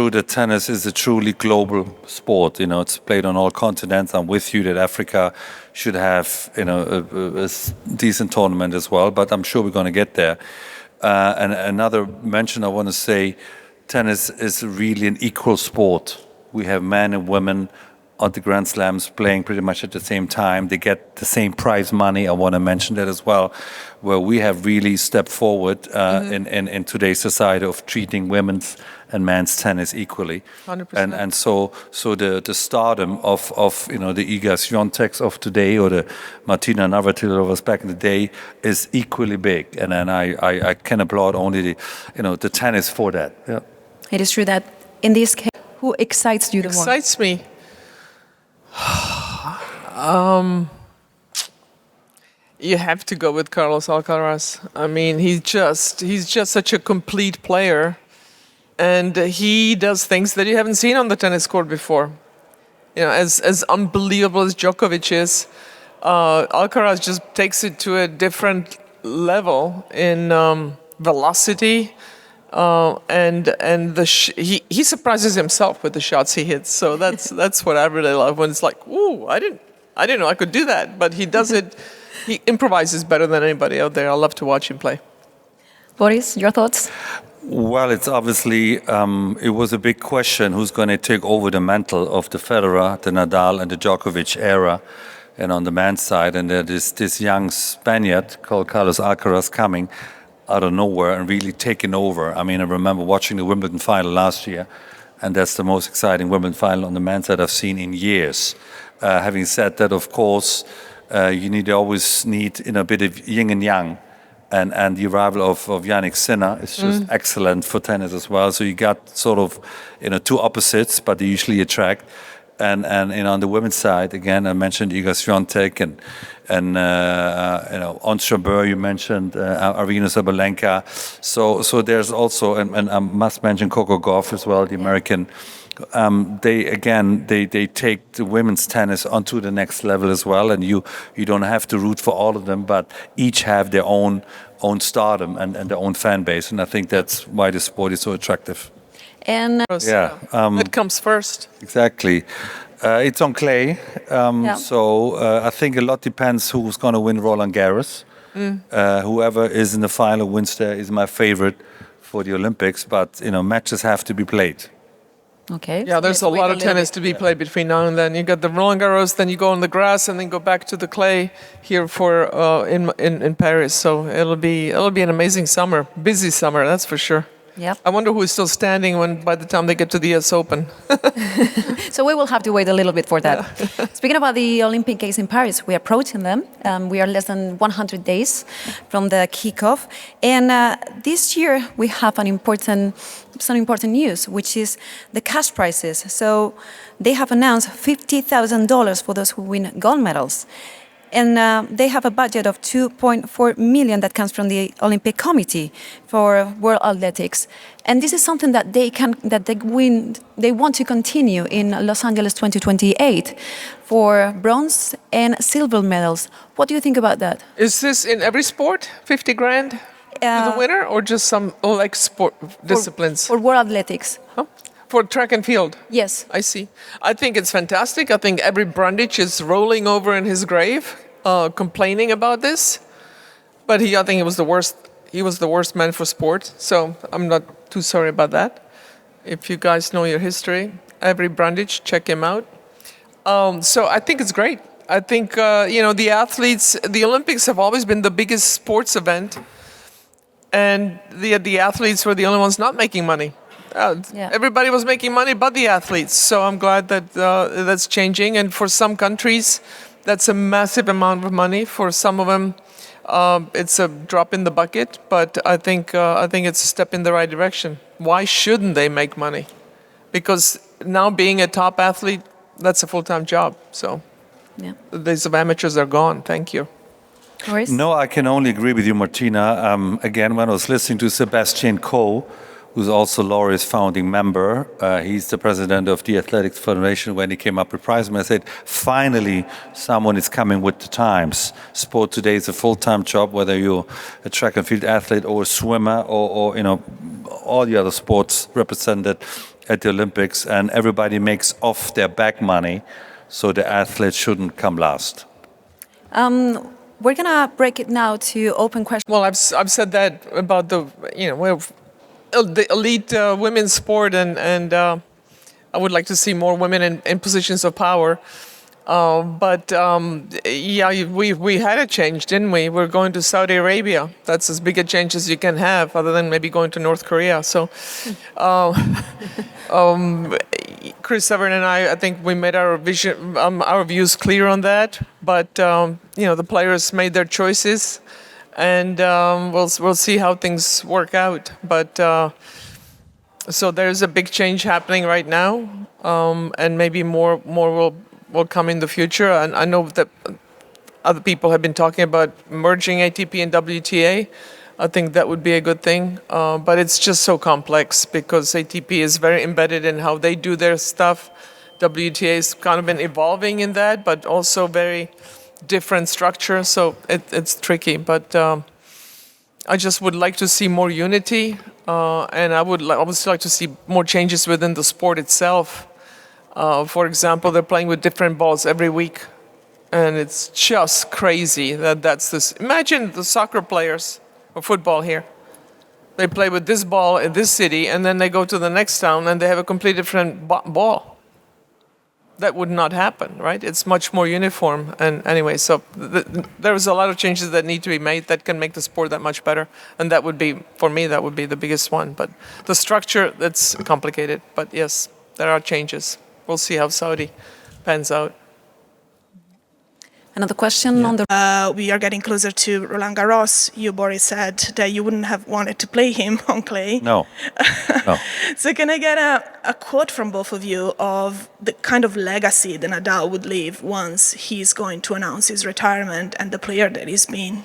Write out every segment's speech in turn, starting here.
true that tennis is a truly global sport. It's played on all continents. I'm with you that Africa should have, a decent tournament as well. But I'm sure we're going to get there. And another mention I want to say, tennis is really an equal sport. We have men and women on the Grand Slams playing pretty much at the same time. They get the same prize money. I want to mention that as well, where we have really stepped forward in today's society of treating women's and men's tennis equally. 100%. And so the stardom of the Iga Swiatek's of today or the Martina Navratilovas back in the day is equally big. And then I can applaud only the tennis for that. Yeah. It is true that in this case, who excites you the most? Excites me. You have to go with Carlos Alcaraz. I mean, he's just such a complete player, and he does things that you haven't seen on the tennis court before. As unbelievable as Djokovic is, Alcaraz just takes it to a different level in velocity. And he surprises himself with the shots he hits. So that's what I really love, when it's like, ooh, I didn't know I could do that, but he does it. He improvises better than anybody out there. I love to watch him play. Boris, your thoughts? Well, it's obviously it was a big question who's going to take over the mantle of the Federer, the Nadal, and the Djokovic era, and on the men's side, and there is this young Spaniard called Carlos Alcaraz coming out of nowhere and really taking over. I mean, I remember watching the Wimbledon final last year, and that's the most exciting Wimbledon final on the men's side I've seen in years. Having said that, of course, you always need a bit of yin and yang, and the arrival of Jannik Sinner is just excellent for tennis as well. So you got sort of two opposites, but they usually attract. And on the women's side, again, I mentioned Iga Swiatek and Ons Jabeur, you mentioned Aryna Sabalenka. So there's also, and I must mention Coco Gauff as well, the American. They take the women's tennis onto the next level as well, and you don't have to root for all of them, but each have their own stardom and their own fan base, and I think that's why the sport is so attractive. And it comes first. Exactly. It's on clay, so I think a lot depends who's going to win Roland Garros. Whoever is in the final wins there is my favorite for the Olympics, but matches have to be played. Okay. Yeah, there's a lot of tennis to be played between now and then. You got the Roland Garros, then you go on the grass, and then go back to the clay here for in Paris. So it'll be an amazing summer, busy summer, that's for sure. Yep. I wonder who is still standing by the time they get to the US Open. So we will have to wait a little bit for that. Yeah. Speaking about the Olympic Games in Paris, we are approaching them. We are less than 100 days from the kickoff. And this year we have some important news, which is the cash prizes. So they have announced $50,000 for those who win gold medals. And they have a budget of $2.4 million that comes from the Olympic Committee for World Athletics, and this is something that they want to continue in Los Angeles 2028 for bronze and silver medals. What do you think about that? Is this in every sport, 50 grand to the winner, or just some sport disciplines? For World Athletics. Huh? For track and field? Yes. I see. I think it's fantastic. I think every Brundage is rolling over in his grave, complaining about this. But I think he was the worst man for sport. So I'm not too sorry about that. If you guys know your history, every Brundage, check him out. So I think it's great. I think, the athletes, the Olympics have always been the biggest sports event. And the athletes were the only ones not making money. Everybody was making money but the athletes. So I'm glad that that's changing. And for some countries, that's a massive amount of money. For some of them, it's a drop in the bucket. But I think it's a step in the right direction. Why shouldn't they make money? Because now being a top athlete, that's a full-time job. So the days of amateurs are gone. Thank you. Boris? No, I can only agree with you, Martina. Again, when I was listening to Sebastian Coe, who's also Laureus founding member. He's the president of the Athletics Federation. When he came up with prize money, I said, finally, someone is coming with the times. Sport today is a full-time job, whether you're a track and field athlete or a swimmer or all the other sports represented. at the Olympics, and everybody makes off their back money, so the athletes shouldn't come last. We're gonna break it now to open questions. Well, I've said that about the elite women's sport, and I would like to see more women in positions of power. But we had a change, didn't we? We're going to Saudi Arabia. That's as big a change as you can have, other than maybe going to North Korea. So, Chris Severn and I think we made our views clear on that. But the players made their choices, and we'll see how things work out. But so there's a big change happening right now, and maybe more will come in the future. And I know that other people have been talking about merging ATP and WTA. I think that would be a good thing, but it's just so complex because ATP is very embedded in how they do their stuff. WTA has kind of been evolving in that, but also very different structure, so it's tricky. But I just would like to see more unity, and I would also like to see more changes within the sport itself. For example, they're playing with different balls every week, and it's just crazy that's this. Imagine the soccer players or football here. They play with this ball in this city, and then they go to the next town, and they have a completely different ball. That would not happen, right? It's much more uniform. And anyway, so there's a lot of changes that need to be made that can make the sport that much better. And that would be, for me, that would be the biggest one. But the structure, that's complicated. But yes, there are changes. We'll see how Saudi pans out. Another question on the... We are getting closer to Roland Garros. You, Boris, said that you wouldn't have wanted to play him on clay. No. So can I get a quote from both of you of the kind of legacy that Nadal would leave once he's going to announce his retirement and the player that he's been?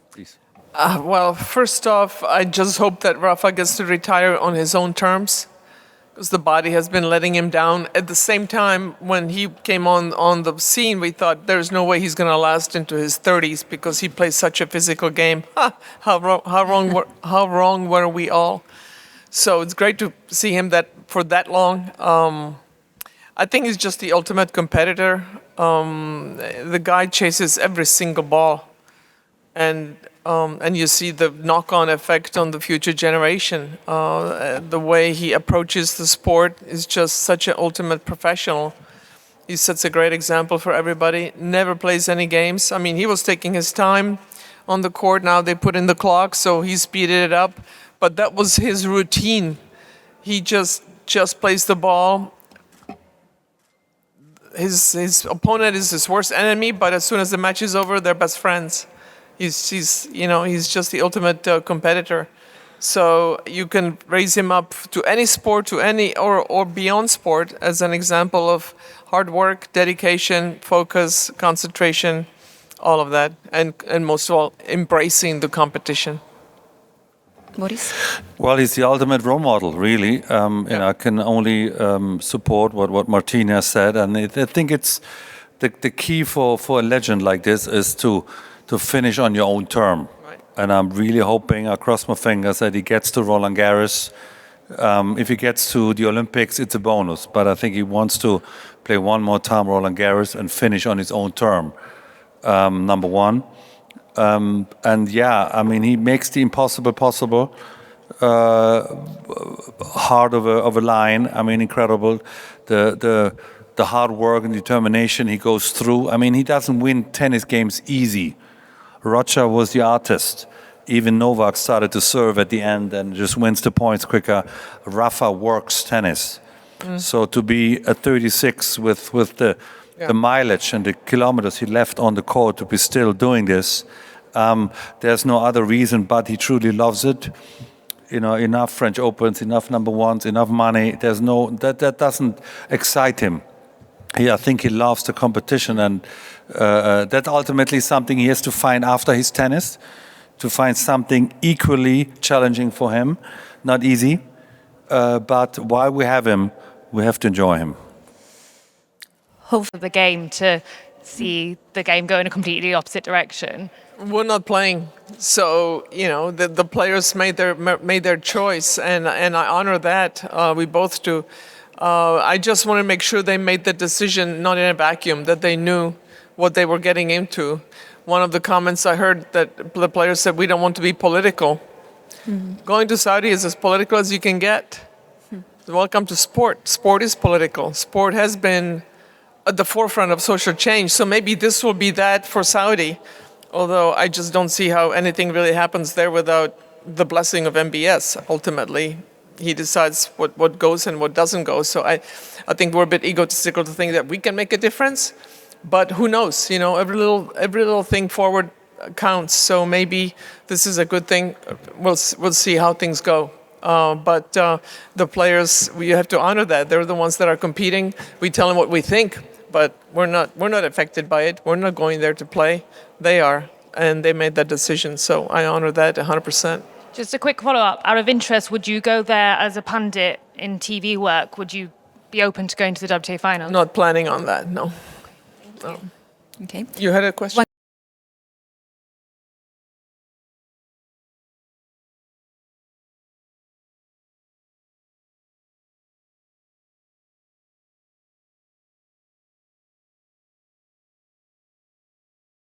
Please. Well, first off, I just hope that Rafa gets to retire on his own terms, because the body has been letting him down. At the same time, when he came on the scene, we thought there's no way he's going to last into his 30s because he plays such a physical game. How wrong were we all? So it's great to see him for that long. I think he's just the ultimate competitor. The guy chases every single ball, and you see the knock-on effect on the future generation. The way he approaches the sport is just such an ultimate professional. He sets a great example for everybody. Never plays any games. I mean, he was taking his time on the court. Now they put in the clock, so he speeded it up. But that was his routine. He just plays the ball. His opponent is his worst enemy, but as soon as the match is over, they're best friends. He's just the ultimate competitor. So you can raise him up to any sport, to any or beyond sport, as an example of hard work, dedication, focus, concentration, all of that, and most of all, embracing the competition. Boris? Well, he's the ultimate role model, really. I can only support what Martina said, and I think it's the key for a legend like this is to finish on your own term. Right. And I'm really hoping, I cross my fingers, that he gets to Roland Garros. If he gets to the Olympics, it's a bonus. But I think he wants to play one more time Roland Garros and finish on his own term, number one. He makes the impossible possible. Heart of a lion. I mean, incredible. The hard work and determination he goes through. I mean, he doesn't win tennis games easy. Roger was the artist. Even Novak started to serve at the end and just wins the points quicker. Rafa works tennis. So to be at 36 with the mileage and the kilometers he left on the court to be still doing this, there's no other reason but he truly loves it. Enough French Opens, enough number ones, enough money. There's no that doesn't excite him. I think he loves the competition, and that's ultimately something he has to find after his tennis, to find something equally challenging for him. Not easy, but while we have him, we have to enjoy him. Hope for the game to see the game go in a completely opposite direction? We're not playing, so the players made their choice, and I honor that. We both do. I just want to make sure they made the decision not in a vacuum, that they knew what they were getting into. One of the comments I heard that the players said, "We don't want to be political." Going to Saudi is as political as you can get. Welcome to sport. Sport is political. Sport has been at the forefront of social change, so maybe this will be that for Saudi. Although I just don't see how anything really happens there without the blessing of MBS. Ultimately, he decides what goes and what doesn't go. So I think we're a bit egotistical to think that we can make a difference. But who knows? Every little thing forward counts. So maybe this is a good thing. We'll see how things go. But the players, we have to honor that. They're the ones that are competing. We tell them what we think, but we're not affected by it. We're not going there to play. They are, and they made that decision. So I honor that 100%. Just a quick follow-up. Out of interest, would you go there as a pundit in TV work? Would you be open to going to the WTA final? Not planning on that, no. Okay. You had a question?